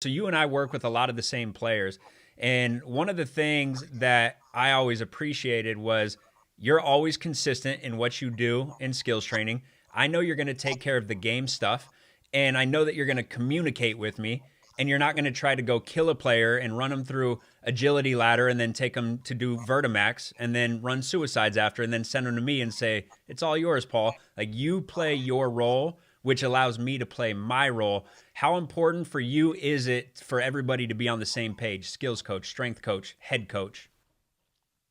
So you and I work with a lot of the same players. And one of the things that I always appreciated was you're always consistent in what you do in skills training. I know you're going to take care of the game stuff, and I know that you're going to communicate with me, and you're not going to try to go kill a player and run them through agility ladder and then take them to do Vertimax and then run suicides after and then send them to me and say, it's all yours, Paul. Like, you play your role, which allows me to play my role. How important for you is it for everybody to be on the same page? Skills coach, strength coach, head coach.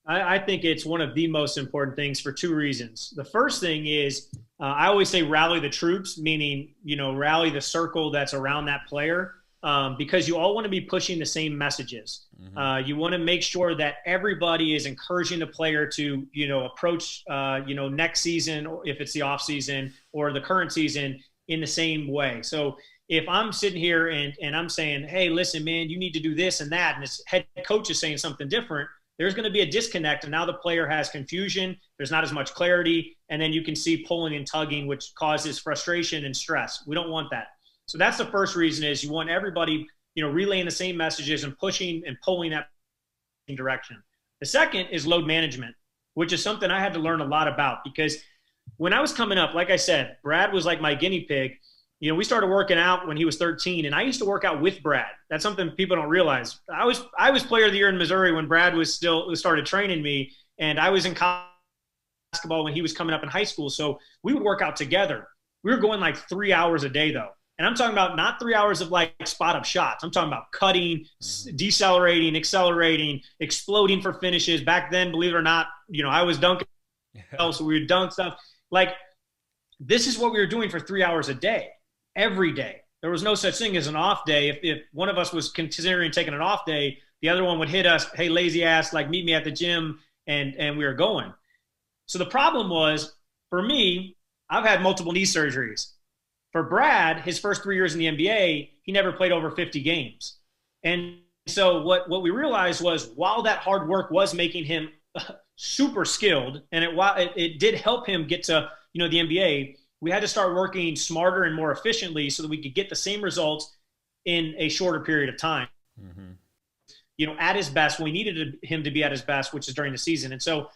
I think it's one of the most important things for two reasons. The first thing is I always say rally the troops, meaning, rally the circle that's around that player, because you all want to be pushing the same messages. You want to make sure that everybody is encouraging the player to, approach, next season, or if it's the off season or the current season, in the same way. So if I'm sitting here and I'm saying, hey, listen, man, you need to do this and that, and this head coach is saying something different, there's going to be a disconnect, and now the player has confusion. There's not as much clarity, and then you can see pulling and tugging, which causes frustration and stress. We don't want that. So that's the first reason, is you want everybody, relaying the same messages and pushing and pulling that direction. The second is load management, which is something I had to learn a lot about, because when I was coming up, like I said, Brad was like my guinea pig. We started working out when he was 13, and I used to work out with Brad. That's something people don't realize. I was player of the year in Missouri when Brad was started training me, and I was in basketball when he was coming up in high school. So we would work out together. We were going like 3 hours a day, though. And I'm talking about not 3 hours of like spot up shots. I'm talking about cutting, decelerating, accelerating, exploding for finishes. Back then, believe it or not, I was dunking, so we would dunk stuff. Like, this is what we were doing for 3 hours a day. Every day. There was no such thing as an off day. If one of us was considering taking an off day, the other one would hit us, hey, lazy ass, like, meet me at the gym, and we were going. So the problem was, for me, I've had multiple knee surgeries. For Brad, his first 3 years in the NBA, he never played over 50 games. And so what we realized was, while that hard work was making him super skilled, and it did help him get to the NBA, we had to start working smarter and more efficiently so that we could get the same results in a shorter period of time. At his best, when we needed him to be at his best, which is during the season. And so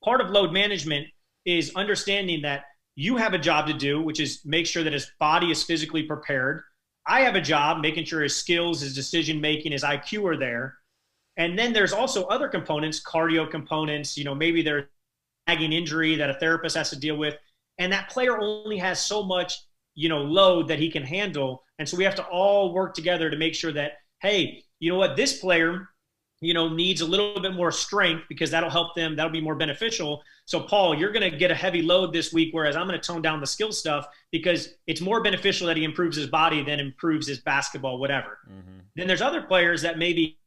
part of load management is understanding that you have a job to do, which is make sure that his body is physically prepared. I have a job making sure his skills, his decision-making, his IQ are there. And then there's also other components, cardio components, maybe there's a nagging injury that a therapist has to deal with. And that player only has so much, load that he can handle. And so we have to all work together to make sure that, hey, you know what, this player, needs a little bit more strength, because that'll help them. That'll be more beneficial. So, Paul, you're going to get a heavy load this week, whereas I'm going to tone down the skill stuff, because it's more beneficial that he improves his body than improves his basketball, whatever. Then there's other players that maybe,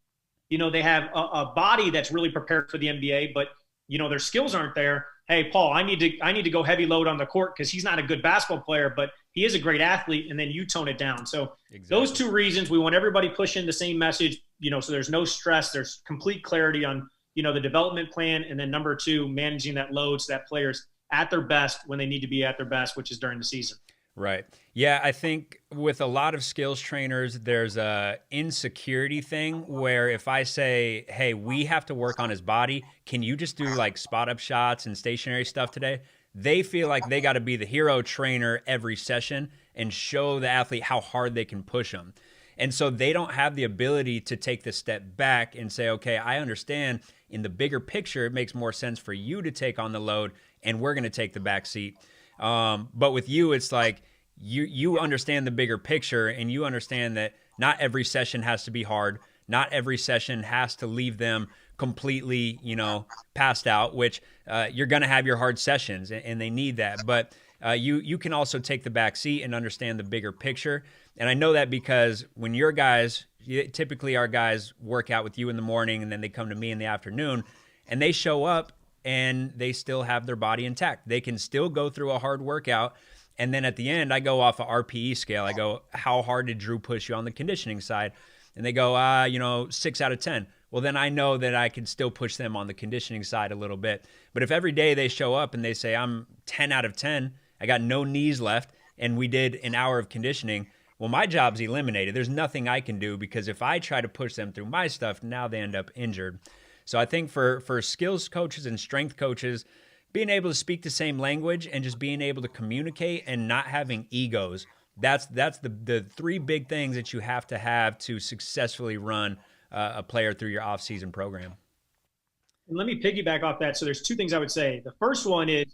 they have a body that's really prepared for the NBA, but, their skills aren't there. Hey, Paul, I need to go heavy load on the court because he's not a good basketball player, but he is a great athlete, and then you tone it down. So Those two reasons, we want everybody pushing the same message, so there's no stress, there's complete clarity on, the development plan, and then number two, managing that load so that player's at their best when they need to be at their best, which is during the season. Right. Yeah, I think with a lot of skills trainers, there's a insecurity thing where if I say, hey, we have to work on his body, can you just do like spot up shots and stationary stuff today? They feel like they got to be the hero trainer every session and show the athlete how hard they can push them. And so they don't have the ability to take the step back and say, okay, I understand in the bigger picture, it makes more sense for you to take on the load and we're going to take the back seat. But with you, it's like you understand the bigger picture, and you understand that not every session has to be hard. Not every session has to leave them completely, passed out, which you're going to have your hard sessions, and they need that. But you can also take the back seat and understand the bigger picture. And I know that because when your guys, typically our guys work out with you in the morning, and then they come to me in the afternoon, and they show up and they still have their body intact. They can still go through a hard workout. And then at the end, I go off a RPE scale. I go, how hard did Drew push you on the conditioning side? And they go, 6 out of 10. Well, then I know that I can still push them on the conditioning side a little bit. But if every day they show up and they say, I'm 10 out of 10, I got no knees left, and we did an hour of conditioning, Well, my job's eliminated. There's nothing I can do because if I try to push them through my stuff, now they end up injured. So I think for skills coaches and strength coaches, being able to speak the same language and just being able to communicate and not having egos, that's the three big things that you have to successfully run a player through your off-season program. And let me piggyback off that. So there's two things I would say. The first one is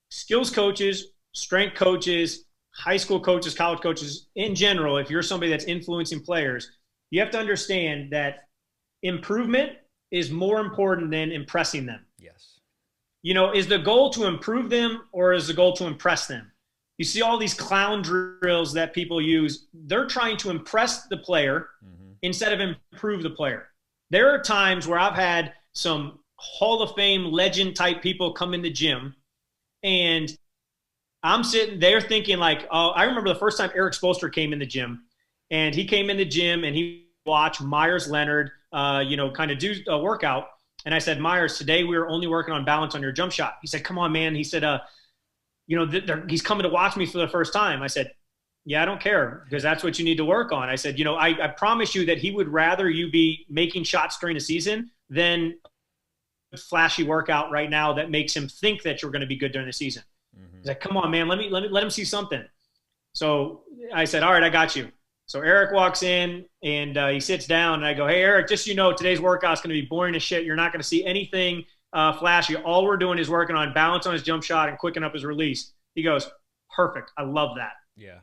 skills coaches, strength coaches, high school coaches, college coaches in general. If you're somebody that's influencing players, you have to understand that improvement is more important than impressing them. Yes. You know, is the goal to improve them or is the goal to impress them? You see all these clown drills that people use. They're trying to impress the player instead of improve the player. There are times where I've had some Hall of Fame legend type people come in the gym and I'm sitting there thinking like, oh, I remember the first time Eric Spoelstra came in the gym and he came in the gym and he watched Myers Leonard, kind of do a workout. And I said, Myers, today we were only working on balance on your jump shot. He said, come on, man. He said, he's coming to watch me for the first time. I said, yeah, I don't care because that's what you need to work on. I said, I promise you that he would rather you be making shots during the season than a flashy workout right now that makes him think that you're going to be good during the season. He's like, come on, man, let him see something. So I said, all right, I got you. So Eric walks in and he sits down and I go, hey, Eric, just today's workout's going to be boring as shit. You're not going to see anything flashy. All we're doing is working on balance on his jump shot and quicken up his release. He goes, perfect. I love that. Yeah.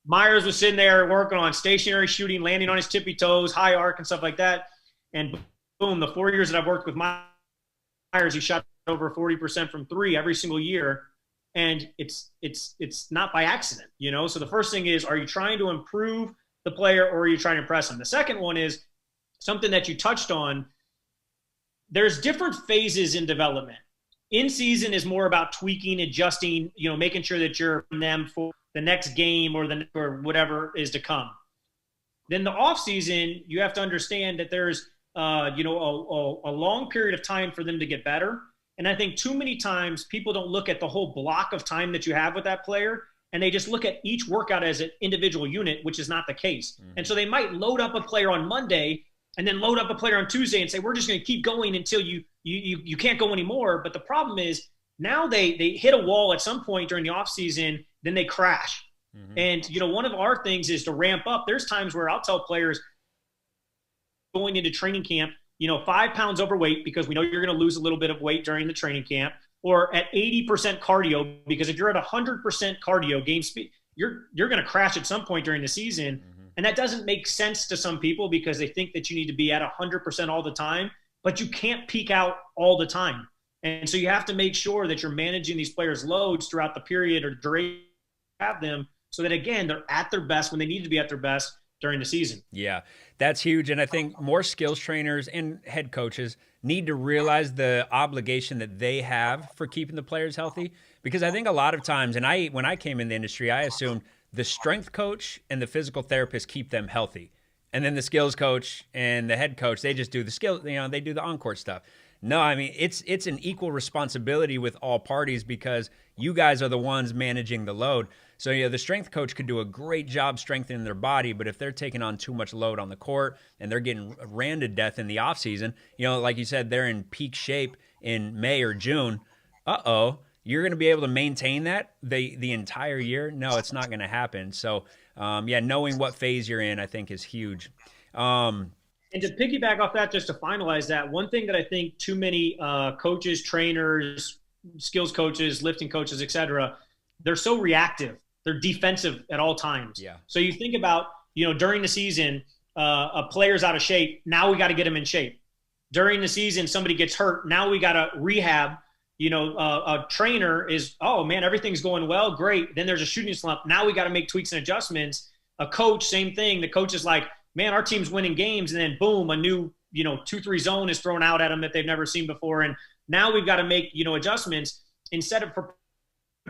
Myers was sitting there working on stationary shooting, landing on his tippy toes, high arc and stuff like that. And boom, the 4 years that I've worked with Myers, he shot over 40% from three every single year. And it's not by accident, So the first thing is, are you trying to improve the player or are you trying to impress him? The second one is something that you touched on. There's different phases in development. In season is more about tweaking, adjusting, making sure that you're in them for the next game or whatever is to come. Then the off season, you have to understand that there's a long period of time for them to get better. And I think too many times people don't look at the whole block of time that you have with that player, and they just look at each workout as an individual unit, which is not the case. And so they might load up a player on Monday and then load up a player on Tuesday and say, we're just going to keep going until you can't go anymore. But the problem is now they hit a wall at some point during the off season, then they crash. And, one of our things is to ramp up. There's times where I'll tell players going into training camp, 5 pounds overweight because we know you're going to lose a little bit of weight during the training camp, or at 80% cardio, because if you're at 100% cardio game speed, you're going to crash at some point during the season. And that doesn't make sense to some people because they think that you need to be at 100% all the time, but you can't peak out all the time. And so you have to make sure that you're managing these players' loads throughout the period or duration you have them so that, again, they're at their best when they need to be at their best during the season. Yeah, that's huge. And I think more skills trainers and head coaches need to realize the obligation that they have for keeping the players healthy. Because I think a lot of times, and when I came in the industry, I assumed the strength coach and the physical therapist keep them healthy. And then the skills coach and the head coach, they just do the skill, they do the on-court stuff. No, I mean, it's an equal responsibility with all parties because you guys are the ones managing the load. So, the strength coach could do a great job strengthening their body, but if they're taking on too much load on the court and they're getting ran to death in the offseason, like you said, they're in peak shape in May or June, you're going to be able to maintain that the entire year? No, it's not going to happen. So, knowing what phase you're in, I think, is huge. And to piggyback off that, just to finalize that, one thing that I think too many coaches, trainers, skills coaches, lifting coaches, et cetera, they're so reactive. They're defensive at all times. Yeah. So you think about, during the season, a player's out of shape. Now we got to get him in shape. During the season, somebody gets hurt. Now we got to rehab. A trainer is, oh, man, everything's going well. Great. Then there's a shooting slump. Now we got to make tweaks and adjustments. A coach, same thing. The coach is like, man, our team's winning games. And then, boom, a new, 2-3 zone is thrown out at them that they've never seen before. And now we've got to make, adjustments instead of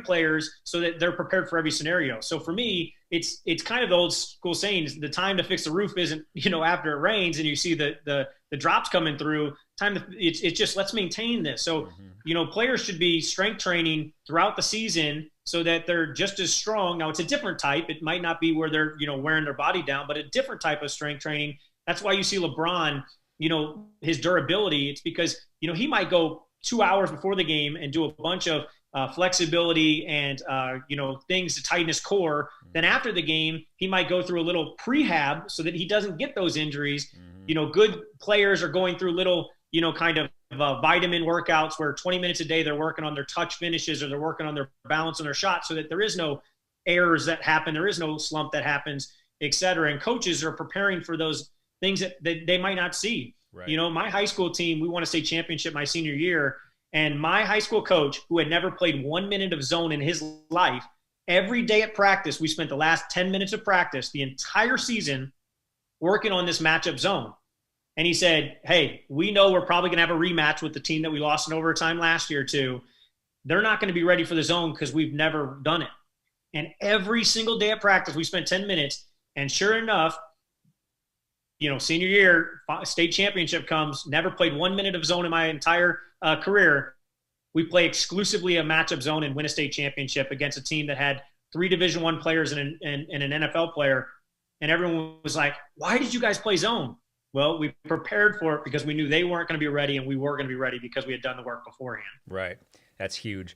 players so that they're prepared for every scenario. So for me, it's kind of the old school saying, the time to fix the roof isn't, after it rains and you see the drops coming through. It's just, let's maintain this. So, players should be strength training throughout the season so that they're just as strong. Now it's a different type. It might not be where they're, wearing their body down, but a different type of strength training. That's why you see LeBron, his durability. It's because, he might go 2 hours before the game and do a bunch of flexibility and, things to tighten his core. Then after the game, he might go through a little prehab so that he doesn't get those injuries. Good players are going through little, kind of vitamin workouts where 20 minutes a day they're working on their touch finishes or they're working on their balance on their shot so that there is no errors that happen. There is no slump that happens, et cetera. And coaches are preparing for those things that they might not see. Right. My high school team, we won a state championship my senior year. And my high school coach, who had never played 1 minute of zone in his life, every day at practice, we spent the last 10 minutes of practice, the entire season, working on this matchup zone. And he said, hey, we know we're probably going to have a rematch with the team that we lost in overtime last year too. They're not going to be ready for the zone because we've never done it. And every single day at practice, we spent 10 minutes. And sure enough, senior year, state championship comes, never played 1 minute of zone in my entire career. We play exclusively a matchup zone and win a state championship against a team that had 3 Division I players and an NFL player. And everyone was like, why did you guys play zone? Well, we prepared for it because we knew they weren't going to be ready, and we were going to be ready because we had done the work beforehand. Right. That's huge.